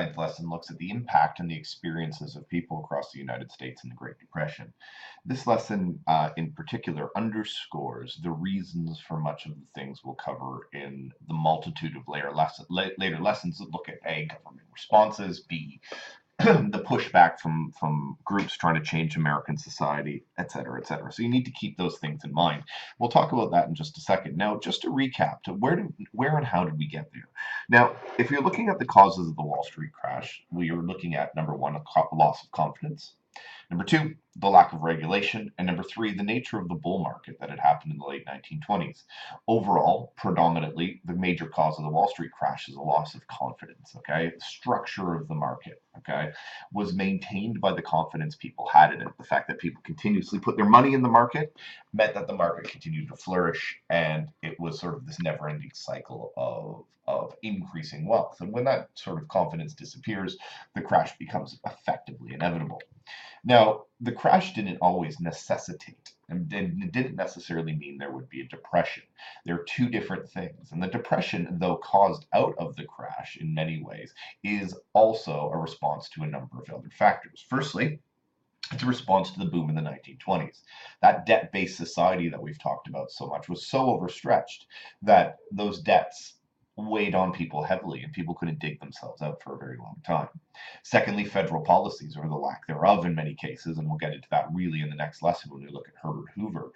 ninth lesson looks at the impact and the experiences of people across the United States in the Great Depression. This lesson, in particular, underscores the reasons for much of the things we'll cover in the multitude of later lessons that look at A, government responses, B, the pushback from groups trying to change American society, et cetera, et cetera. So you need to keep those things in mind. We'll talk about that in just a second. Now, just to recap, where and how did we get there? Now, if you're looking at the causes of the Wall Street crash, we are looking at number one, a loss of confidence. Number two, the lack of regulation. And number three, the nature of the bull market that had happened in the late 1920s. Overall, predominantly, the major cause of the Wall Street crash is a loss of confidence, okay? The structure of the market, okay, was maintained by the confidence people had in it. The fact that people continuously put their money in the market meant that the market continued to flourish, and it was sort of this never-ending cycle of increasing wealth. And when that sort of confidence disappears, the crash becomes effectively inevitable. Now, the crash didn't always necessitate, and it didn't necessarily mean there would be a depression. There are two different things. And the depression, though caused out of the crash in many ways, is also a response to a number of other factors. Firstly, it's a response to the boom in the 1920s. That debt-based society that we've talked about so much was so overstretched that those debts weighed on people heavily, and people couldn't dig themselves out for a very long time. Secondly, federal policies, or the lack thereof in many cases, and we'll get into that really in the next lesson when we look at Herbert Hoover,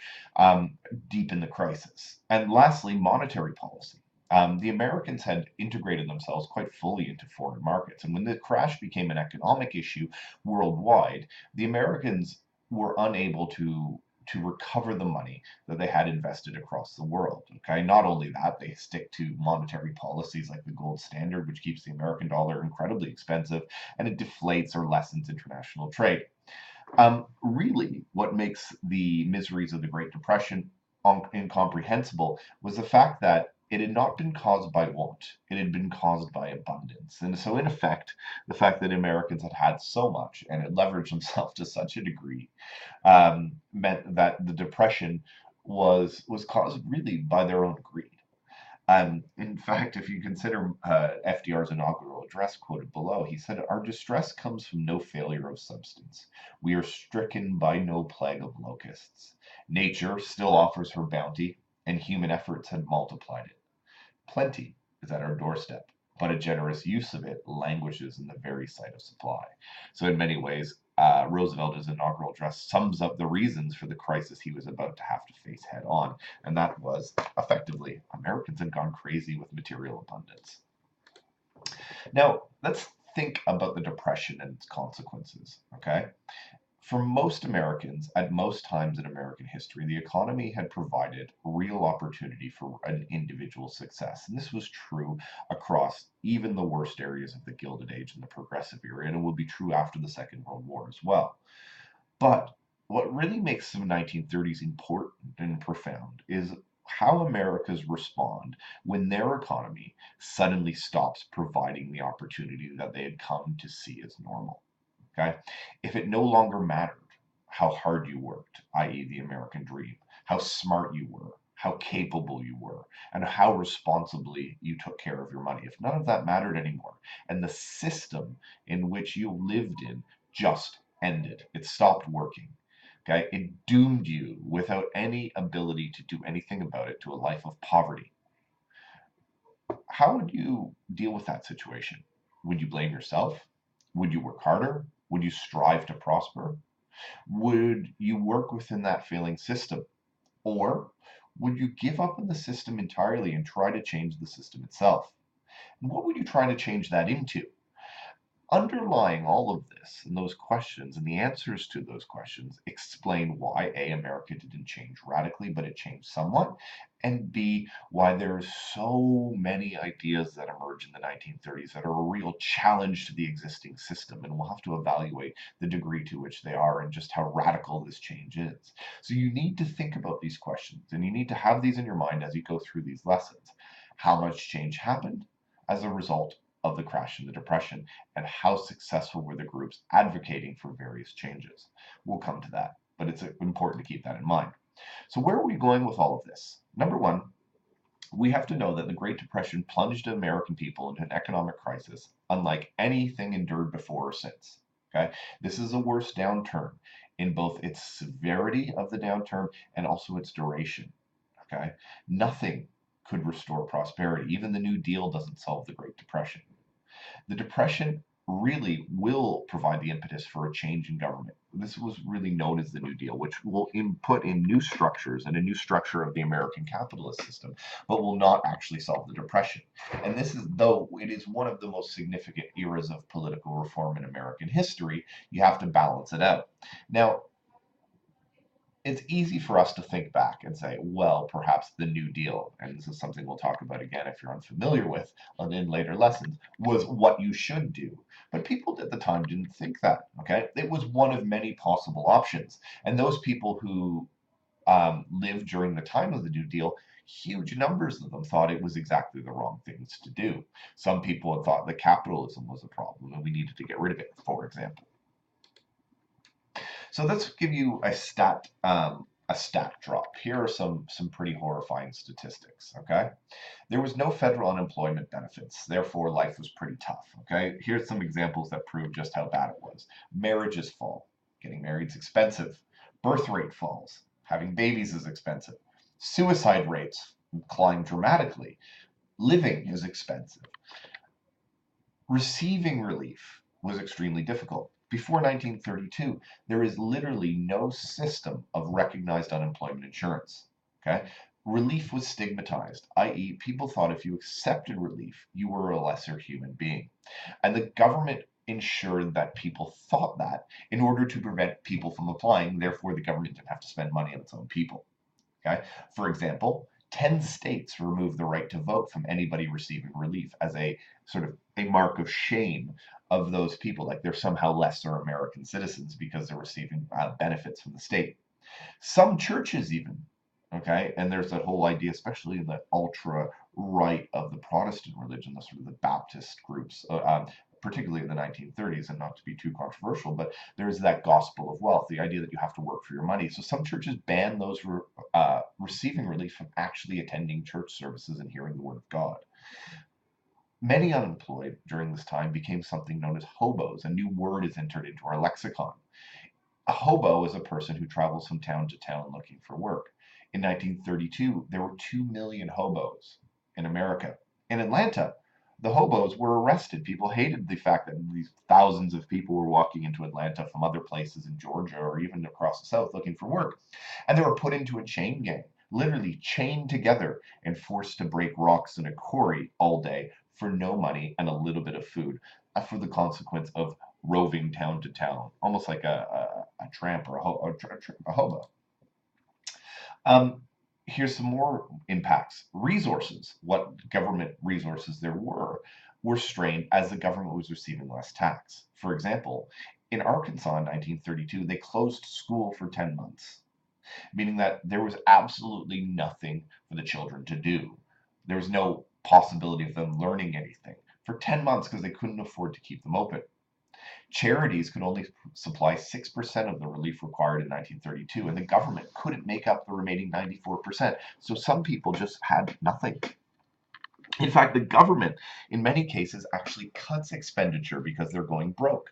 deepen the crisis. And lastly, monetary policy. The Americans had integrated themselves quite fully into foreign markets. And when the crash became an economic issue worldwide, the Americans were unable to recover the money that they had invested across the world. Okay, not only that, they stick to monetary policies like the gold standard, which keeps the American dollar incredibly expensive, and it deflates or lessens international trade. Really, what makes the miseries of the Great Depression incomprehensible was the fact that it had not been caused by want, it had been caused by abundance. And so, in effect, the fact that Americans had had so much and had leveraged themselves to such a degree meant that the Depression was caused really by their own greed. In fact, if you consider FDR's inaugural address quoted below, he said, "Our distress comes from no failure of substance. We are stricken by no plague of locusts. Nature still offers her bounty, and human efforts had multiplied it. Plenty is at our doorstep, but a generous use of it languishes in the very sight of supply." So, in many ways, Roosevelt, his inaugural address, sums up the reasons for the crisis he was about to have to face head on. And that was effectively Americans had gone crazy with material abundance. Now, let's think about the Depression and its consequences, okay? For most Americans, at most times in American history, the economy had provided real opportunity for an individual success. And this was true across even the worst areas of the Gilded Age and the Progressive era, and it will be true after the Second World War as well. But what really makes the 1930s important and profound is how Americans respond when their economy suddenly stops providing the opportunity that they had come to see as normal. Okay? If it no longer mattered how hard you worked, i.e., the American dream, how smart you were, how capable you were, and how responsibly you took care of your money, if none of that mattered anymore, and the system in which you lived in just ended, it stopped working. Okay, it doomed you without any ability to do anything about it to a life of poverty. How would you deal with that situation? Would you blame yourself? Would you work harder? Would you strive to prosper? Would you work within that failing system? Or would you give up on the system entirely and try to change the system itself? And what would you try to change that into? Underlying all of this and those questions and the answers to those questions explain why A, America didn't change radically, but it changed somewhat, and B, why there are so many ideas that emerge in the 1930s that are a real challenge to the existing system, and we'll have to evaluate the degree to which they are and just how radical this change is. So you need to think about these questions, and you need to have these in your mind as you go through these lessons. How much change happened as a result of the crash and the Depression, and how successful were the groups advocating for various changes? We'll come to that, but it's important to keep that in mind. So where are we going with all of this? Number one, We have to know that the Great Depression plunged American people into an economic crisis unlike anything endured before or since. Okay, this is the worst downturn in both its severity of the downturn and also its duration. Okay, nothing could restore prosperity. Even the New Deal doesn't solve the Great Depression. The Depression really will provide the impetus for a change in government. This was really known as the New Deal, which will put in new structures and a new structure of the American capitalist system, but will not actually solve the Depression. And this is, though it is one of the most significant eras of political reform in American history, you have to balance it out. Now, it's easy for us to think back and say, well, perhaps the New Deal, and this is something we'll talk about again if you're unfamiliar with in later lessons, was what you should do. But people at the time didn't think that, okay? It was one of many possible options. And those people who lived during the time of the New Deal, huge numbers of them thought it was exactly the wrong things to do. Some people had thought that capitalism was a problem and we needed to get rid of it, for example. So let's give you a stat drop. Here are some pretty horrifying statistics. Okay, there was no federal unemployment benefits, therefore life was pretty tough. Okay, here's some examples that prove just how bad it was. Marriages fall. Getting married is expensive. Birth rate falls. Having babies is expensive. Suicide rates climb dramatically. Living is expensive. Receiving relief was extremely difficult. Before 1932, there is literally no system of recognized unemployment insurance. Okay? Relief was stigmatized, i.e., people thought if you accepted relief, you were a lesser human being. And the government ensured that people thought that in order to prevent people from applying, therefore, the government didn't have to spend money on its own people. Okay? For example, 10 states removed the right to vote from anybody receiving relief as a sort of a mark of shame of those people, like they're somehow lesser American citizens because they're receiving benefits from the state. Some churches even, okay, and there's that whole idea, especially in the ultra right of the Protestant religion, the sort of the Baptist groups, particularly in the 1930s, and not to be too controversial, but there's that gospel of wealth, the idea that you have to work for your money. So some churches ban those receiving relief from actually attending church services and hearing the word of God. Many unemployed during this time became something known as hobos. A new word is entered into our lexicon. A hobo is a person who travels from town to town looking for work. In 1932, there were 2 million hobos in America. In Atlanta, the hobos were arrested. People hated the fact that these thousands of people were walking into Atlanta from other places in Georgia or even across the South looking for work. And they were put into a chain gang, literally chained together and forced to break rocks in a quarry all day for no money and a little bit of food, for the consequence of roving town to town, almost like a tramp or a hobo. Here's some more impacts. Resources, what government resources there were strained as the government was receiving less tax. For example, in Arkansas in 1932, they closed school for 10 months, meaning that there was absolutely nothing for the children to do. There was no possibility of them learning anything for 10 months because they couldn't afford to keep them open. Charities could only supply 6% of the relief required in 1932, and the government couldn't make up the remaining 94%. So some people just had nothing. In fact, the government, in many cases, actually cuts expenditure because they're going broke.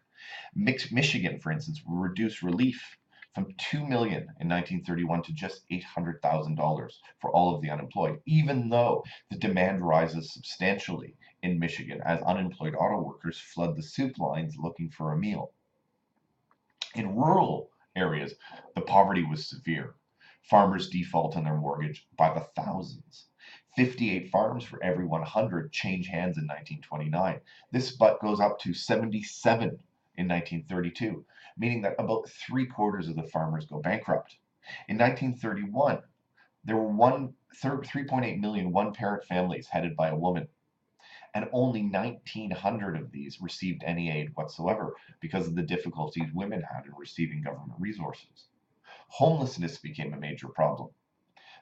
Michigan, for instance, reduced relief from $2 million in 1931 to just $800,000 for all of the unemployed, even though the demand rises substantially in Michigan as unemployed auto workers flood the soup lines looking for a meal. In rural areas, the poverty was severe. Farmers default on their mortgage by the thousands. 58 farms for every 100 change hands in 1929. This but goes up to 77 in 1932, meaning that about 3/4 of the farmers go bankrupt. In 1931, there were 3.8 million one-parent families headed by a woman, and only 1,900 of these received any aid whatsoever because of the difficulties women had in receiving government resources. Homelessness became a major problem.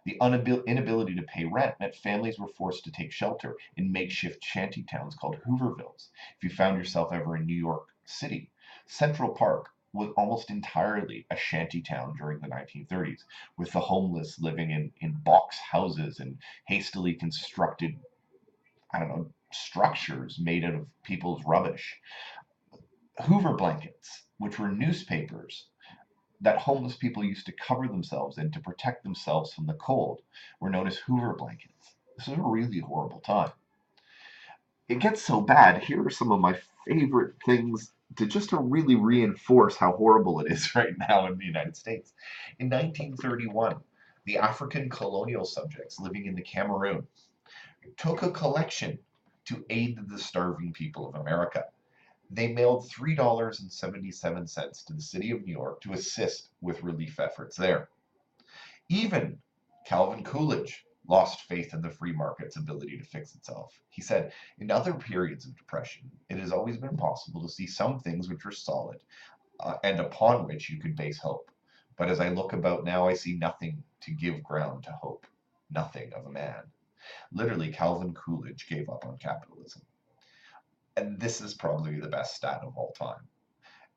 The inability to pay rent meant families were forced to take shelter in makeshift shanty towns called Hoovervilles. If you found yourself ever in New York City, Central Park was almost entirely a shanty town during the 1930s, with the homeless living in box houses and hastily constructed, I don't know, structures made out of people's rubbish. Hoover blankets, which were newspapers that homeless people used to cover themselves in to protect themselves from the cold, were known as Hoover blankets. This was a really horrible time. It gets so bad. Here are some of my favorite things to really reinforce how horrible it is right now in the United States. In 1931, the African colonial subjects living in the Cameroon took a collection to aid the starving people of America. They mailed $3.77 to the city of New York to assist with relief efforts there. Even Calvin Coolidge lost faith in the free market's ability to fix itself. He said, in other periods of depression, it has always been possible to see some things which are solid and upon which you could base hope. But as I look about now, I see nothing to give ground to hope, nothing of a man. Literally, Calvin Coolidge gave up on capitalism. And this is probably the best stat of all time.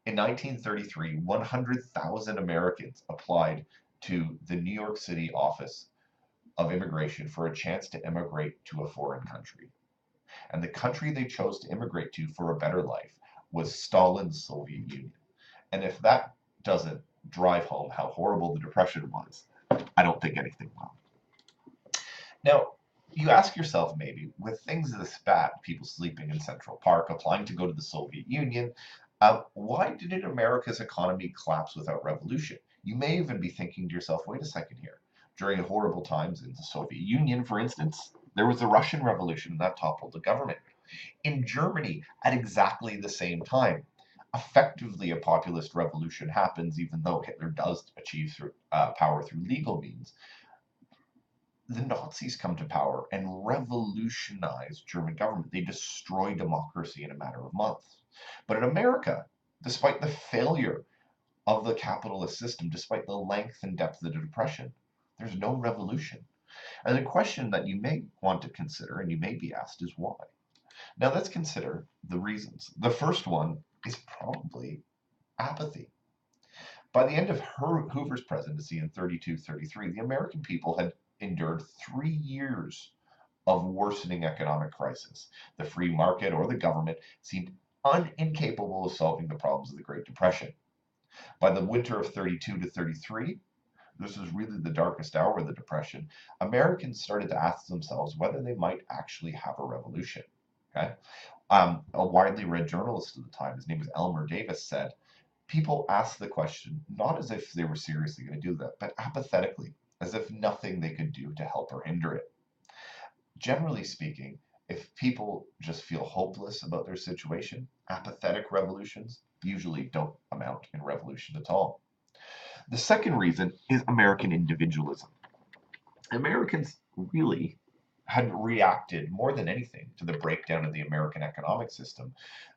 In 1933, 100,000 Americans applied to the New York City Office of Immigration for a chance to immigrate to a foreign country. And the country they chose to immigrate to for a better life was Stalin's Soviet Union. And if that doesn't drive home how horrible the Depression was, I don't think anything will. Now, you ask yourself maybe, with things this bad, people sleeping in Central Park, applying to go to the Soviet Union, why didn't America's economy collapse without revolution? You may even be thinking to yourself, wait a second here. During horrible times in the Soviet Union, for instance, there was the Russian Revolution that toppled the government. In Germany, at exactly the same time, effectively a populist revolution happens, even though Hitler does achieve power through legal means. The Nazis come to power and revolutionize German government. They destroy democracy in a matter of months. But in America, despite the failure of the capitalist system, despite the length and depth of the Depression, there's no revolution. And the question that you may want to consider, and you may be asked, is why? Now let's consider the reasons. The first one is probably apathy. By the end of Hoover's presidency in 32-33, the American people had endured 3 years of worsening economic crisis. The free market or the government seemed incapable of solving the problems of the Great Depression. By the winter of 32-33, this was really the darkest hour of the Depression, Americans started to ask themselves whether they might actually have a revolution. Okay? A widely read journalist at the time, his name was Elmer Davis, said, people asked the question not as if they were seriously going to do that, but apathetically, as if nothing they could do to help or hinder it. Generally speaking, if people just feel hopeless about their situation, apathetic revolutions usually don't amount in revolution at all. The second reason is American individualism. Americans really had reacted more than anything to the breakdown of the American economic system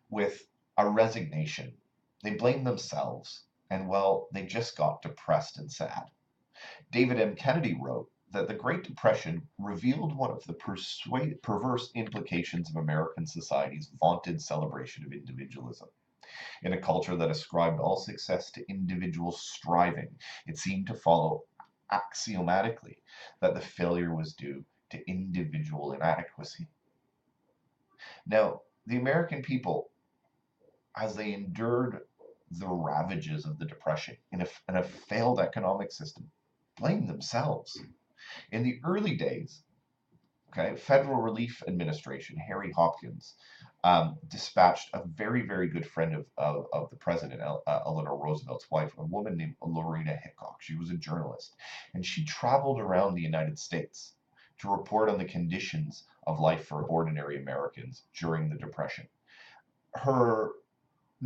with a resignation. They blamed themselves, and well, they just got depressed and sad. David M. Kennedy wrote that the Great Depression revealed one of the perverse implications of American society's vaunted celebration of individualism. In a culture that ascribed all success to individual striving, it seemed to follow axiomatically that the failure was due to individual inadequacy. Now, the American people, as they endured the ravages of the Depression in a failed economic system, blamed themselves. In the early days, Federal Relief Administration, Harry Hopkins, dispatched a very, very good friend of the president, Eleanor Roosevelt's wife, a woman named Lorena Hickok. She was a journalist, and she traveled around the United States to report on the conditions of life for ordinary Americans during the Depression. Her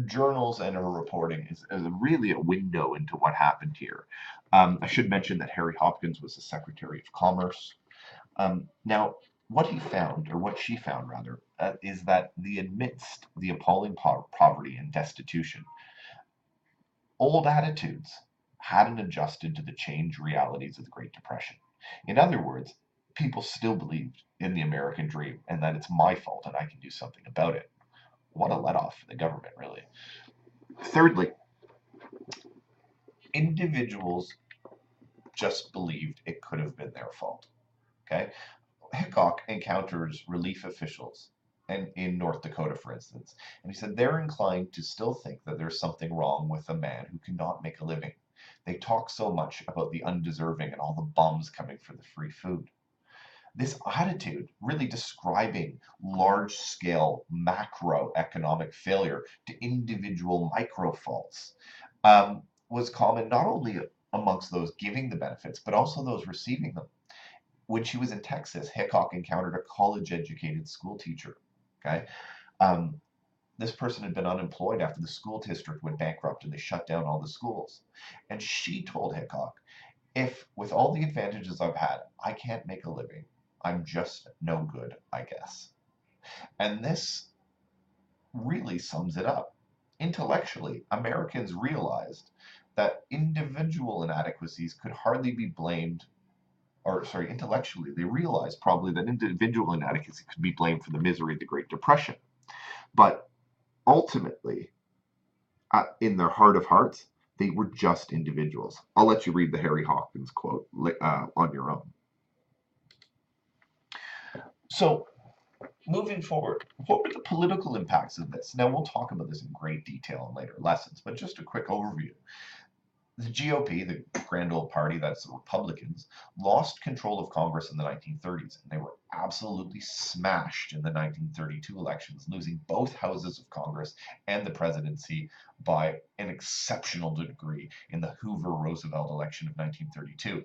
journals and her reporting is really a window into what happened here. I should mention that Harry Hopkins was the Secretary of Commerce. Now, what he found, or what she found rather, is that amidst the appalling poverty and destitution, old attitudes hadn't adjusted to the changed realities of the Great Depression. In other words, people still believed in the American dream and that it's my fault and I can do something about it. What a let off for the government, really. Thirdly, Individuals just believed it could have been their fault. Okay. Hickok encounters relief officials and in North Dakota, for instance, and he said they're inclined to still think that there's something wrong with a man who cannot make a living. They talk so much about the undeserving and all the bums coming for the free food. This attitude, really describing large scale macroeconomic failure to individual micro faults, was common not only amongst those giving the benefits, but also those receiving them. When she was in Texas, Hickok encountered a college educated school teacher. Okay. Um, this person had been unemployed after the school district went bankrupt and they shut down all the schools. And she told Hickok, if with all the advantages I've had, I can't make a living, I'm just no good, I guess. And this really sums it up. Intellectually, Americans realized that individual inadequacies could hardly be blamed, or sorry, intellectually, they realized probably that individual inadequacy could be blamed for the misery of the Great Depression. But ultimately, in their heart of hearts, they were just individuals. I'll let you read the Harry Hopkins quote on your own. So, moving forward, what were the political impacts of this? Now, we'll talk about this in great detail in later lessons, but just a quick overview. The GOP, the grand old party, that's the Republicans, lost control of Congress in the 1930s, and they were absolutely smashed in the 1932 elections, losing both houses of Congress and the presidency by an exceptional degree in the Hoover-Roosevelt election of 1932.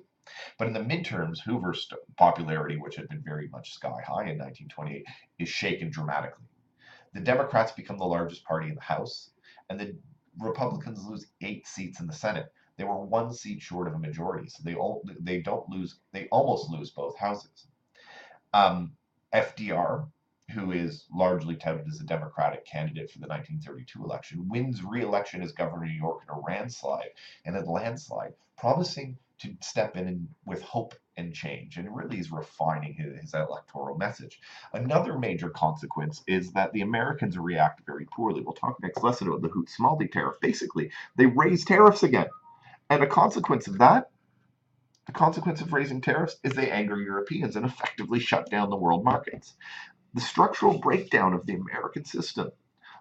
But in the midterms, Hoover's popularity, which had been very much sky high in 1928, is shaken dramatically. The Democrats become the largest party in the House, and the Republicans lose 8 seats in the Senate. They were 1 seat short of a majority, so they almost lose both houses. FDR, who is largely touted as a Democratic candidate for the 1932 election, wins re-election as governor of New York in a landslide, promising to step in with hope and change, and really is refining his electoral message. Another major consequence is that the Americans react very poorly. We'll talk next lesson about the Hoot-Smaldy tariff. Basically, they raise tariffs again. And a consequence of that, the consequence of raising tariffs is they anger Europeans and effectively shut down the world markets. The structural breakdown of the American system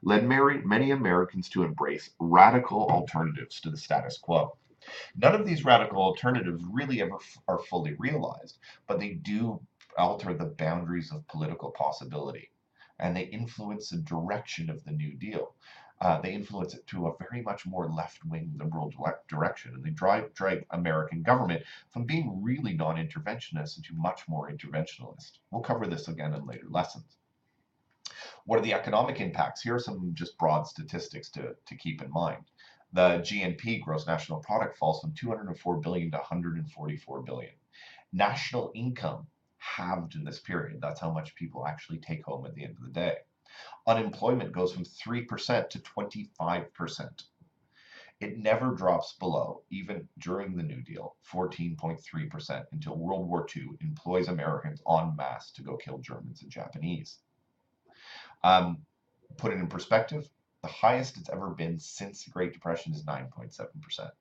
led many Americans to embrace radical alternatives to the status quo. None of these radical alternatives really ever are fully realized, but they do alter the boundaries of political possibility, and they influence the direction of the New Deal. They influence it to a very much more left-wing liberal direction, and they drive American government from being really non-interventionist into much more interventionalist. We'll cover this again in later lessons. What are the economic impacts? Here are some just broad statistics to keep in mind. The GNP, gross national product, falls from 204 billion to 144 billion. National income halved in this period. That's how much people actually take home at the end of the day. Unemployment goes from 3% to 25%. It never drops below, even during the New Deal, 14.3% until World War II employs Americans en masse to go kill Germans and Japanese. Put it in perspective, the highest it's ever been since the Great Depression is 9.7%.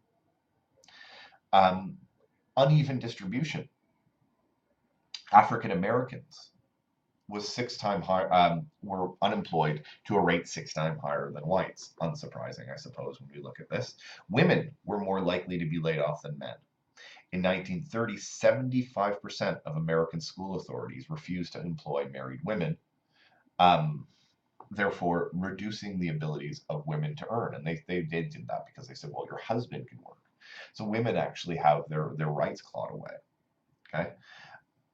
Uneven distribution. African Americans was 6 times higher, were unemployed to a rate 6 times higher than whites. Unsurprising, I suppose, when we look at this. Women were more likely to be laid off than men. In 1930, 75% of American school authorities refused to employ married women, therefore reducing the abilities of women to earn. And they did that because they said, well, your husband can work. So women actually have their rights clawed away. Okay.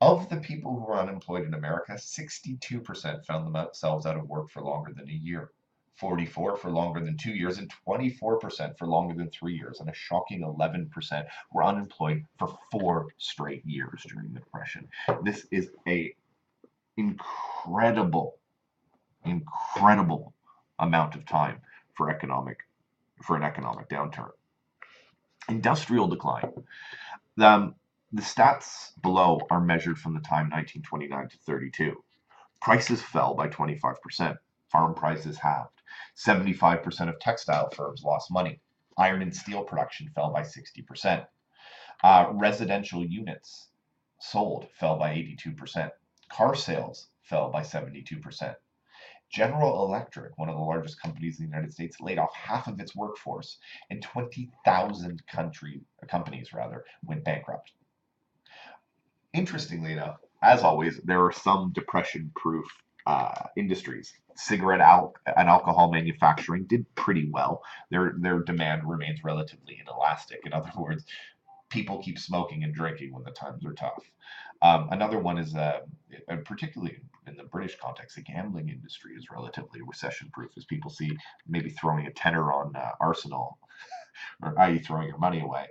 Of the people who are unemployed in America, 62% found themselves out of work for longer than a year, 44% for longer than 2 years, and 24% for longer than 3 years, and a shocking 11% were unemployed for 4 straight years during the Depression. This is a incredible amount of time for an economic downturn. Industrial decline. The stats below are measured from the time 1929 to 32. Prices fell by 25%. Farm prices halved. 75% of textile firms lost money. Iron and steel production fell by 60%. Residential units sold fell by 82%. Car sales fell by 72%. General Electric, one of the largest companies in the United States, laid off half of its workforce, and 20,000 companies went bankrupt. Interestingly enough, as always, there are some depression-proof industries. Cigarette and alcohol manufacturing did pretty well. Their demand remains relatively inelastic. In other words, people keep smoking and drinking when the times are tough. Another one is, particularly in the British context, the gambling industry is relatively recession-proof, as people see maybe throwing a tenner on Arsenal, or i.e. throwing your money away.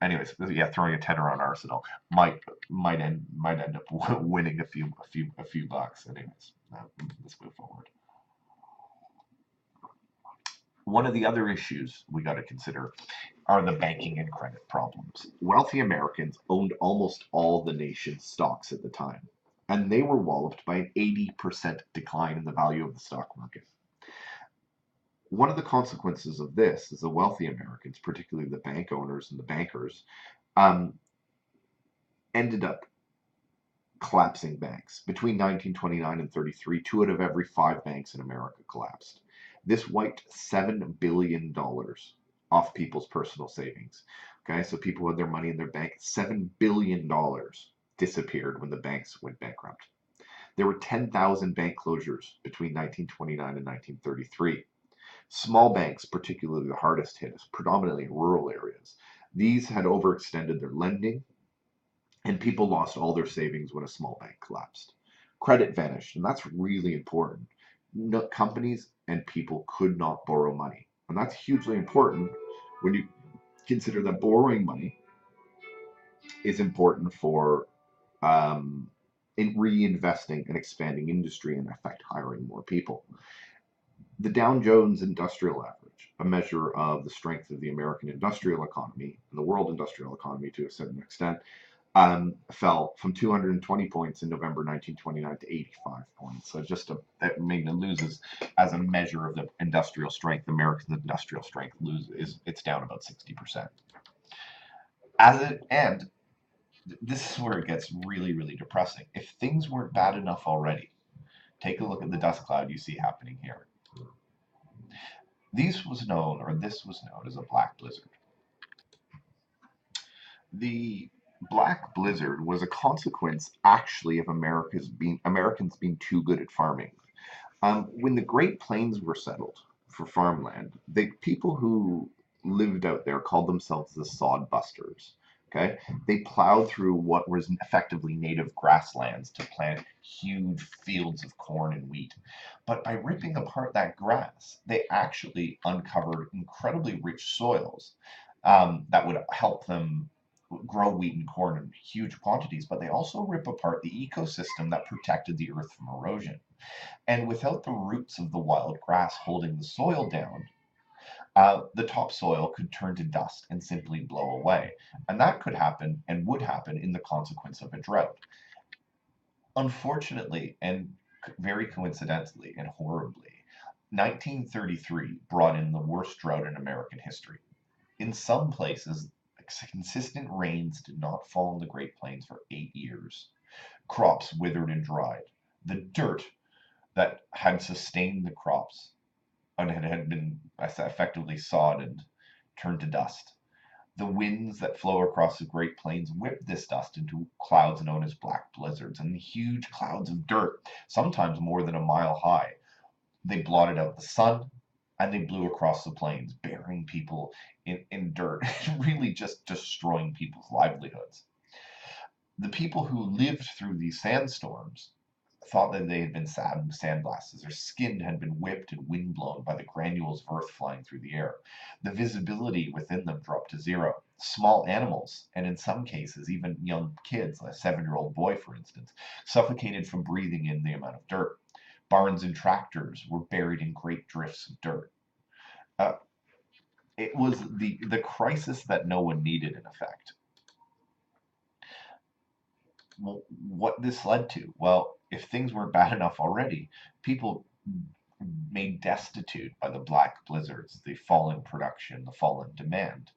Anyways, yeah, throwing a tenner on Arsenal might end up winning a few bucks. Anyways, let's move forward. One of the other issues we got to consider are the banking and credit problems. Wealthy Americans owned almost all the nation's stocks at the time, and they were walloped by an 80% decline in the value of the stock market. One of the consequences of this is the wealthy Americans, particularly the bank owners and the bankers, ended up collapsing banks. Between 1929 and 33, 2 out of every 5 banks in America collapsed. This wiped $7 billion off people's personal savings. Okay, so people had their money in their bank. $7 billion disappeared when the banks went bankrupt. There were 10,000 bank closures between 1929 and 1933. Small banks, particularly the hardest hit, predominantly in rural areas. These had overextended their lending, and people lost all their savings when a small bank collapsed. Credit vanished, and that's really important. Companies and people could not borrow money, and that's hugely important when you consider that borrowing money is important for in reinvesting and expanding industry and, in effect, hiring more people. The Dow Jones Industrial Average, a measure of the strength of the American industrial economy and the world industrial economy to a certain extent, fell from 220 points in November 1929 to 85 points. So that loses as a measure of the industrial strength. American industrial strength it's down about 60%. And this is where it gets really, really depressing. If things weren't bad enough already, take a look at the dust cloud you see happening here. This was known as a black blizzard. The black blizzard was a consequence, actually, of Americans being too good at farming. When the Great Plains were settled for farmland, the people who lived out there called themselves the sod busters. Okay, they plowed through what was effectively native grasslands to plant huge fields of corn and wheat. But by ripping apart that grass, they actually uncovered incredibly rich soils that would help them grow wheat and corn in huge quantities. But they also rip apart the ecosystem that protected the earth from erosion. And without the roots of the wild grass holding the soil down, the topsoil could turn to dust and simply blow away. And that could happen and would happen in the consequence of a drought. Unfortunately, and very coincidentally and horribly, 1933 brought in the worst drought in American history. In some places, consistent rains did not fall in the Great Plains for 8 years. Crops withered and dried. The dirt that had sustained the crops and had been effectively sawed and turned to dust. The winds that flow across the Great Plains whip this dust into clouds known as black blizzards, and huge clouds of dirt, sometimes more than a mile high. They blotted out the sun, and they blew across the plains, burying people in dirt, really just destroying people's livelihoods. The people who lived through these sandstorms thought that they had been sandblasted. Their skin had been whipped and windblown by the granules of earth flying through the air. The visibility within them dropped to zero. Small animals, and in some cases even young kids, like a 7-year-old boy, for instance, suffocated from breathing in the amount of dirt. Barns and tractors were buried in great drifts of dirt. It was the crisis that no one needed, in effect. Well, what this led to? Well, if things weren't bad enough already, people made destitute by the black blizzards, the fall in production, the fall in demand,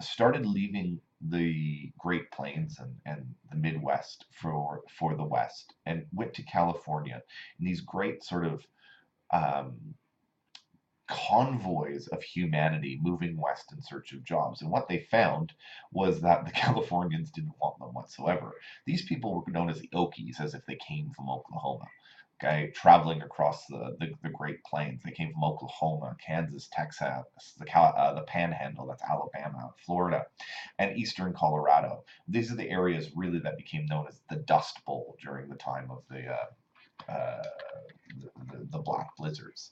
started leaving the Great Plains and the Midwest for the West and went to California in these great sort of um, convoys of humanity moving west in search of jobs. And what they found was that the Californians didn't want them whatsoever. These people were known as the Okies, as if they came from Oklahoma. Okay, traveling across the Great Plains. They came from Oklahoma, Kansas, Texas, the Panhandle, that's Alabama, Florida, and eastern Colorado. These are the areas really that became known as the Dust Bowl during the time of uh, the Black Blizzards.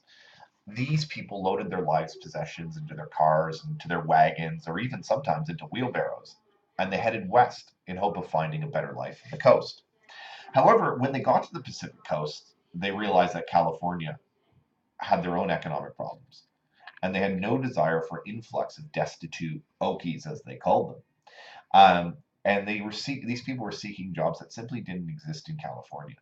These people loaded their life's possessions into their cars, into their wagons, or even sometimes into wheelbarrows, and they headed west in hope of finding a better life on the coast. However, when they got to the Pacific coast, they realized that California had their own economic problems, and they had no desire for influx of destitute Okies, as they called them. And these people were seeking jobs that simply didn't exist in California.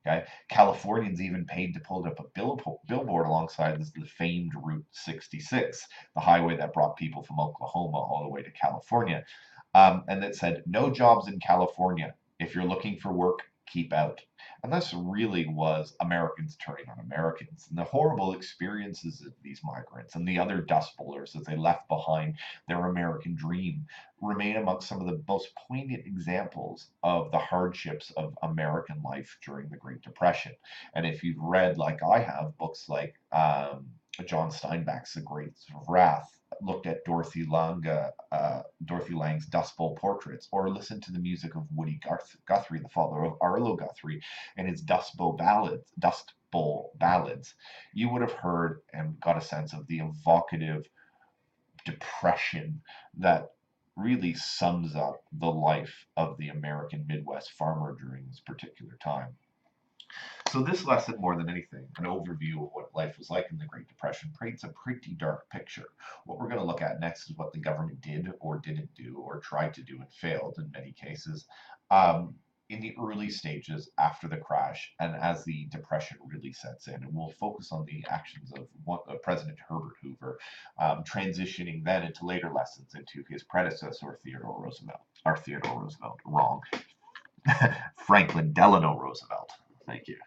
Okay, Californians even paid to put up a billboard alongside the famed Route 66, the highway that brought people from Oklahoma all the way to California, and that said, "No jobs in California. If you're looking for work, keep out." And this really was Americans turning on Americans, and the horrible experiences of these migrants and the other Dust Bowlers as they left behind their American dream remain amongst some of the most poignant examples of the hardships of American life during the Great Depression. And if you've read, like I have, books like John Steinbeck's The Grapes of Wrath, looked at Dorothy Lang's Dust Bowl portraits, or listened to the music of Woody Guthrie, the father of Arlo Guthrie, and his Dust Bowl ballads, you would have heard and got a sense of the evocative depression that really sums up the life of the American Midwest farmer during this particular time. So this lesson, more than anything, an overview of what life was like in the Great Depression, paints a pretty dark picture. What we're going to look at next is what the government did or didn't do, or tried to do and failed in many cases, in the early stages after the crash and as the Depression really sets in. And we'll focus on the actions of President Herbert Hoover, transitioning then into later lessons into his predecessor, Theodore Roosevelt, wrong, Franklin Delano Roosevelt. Thank you.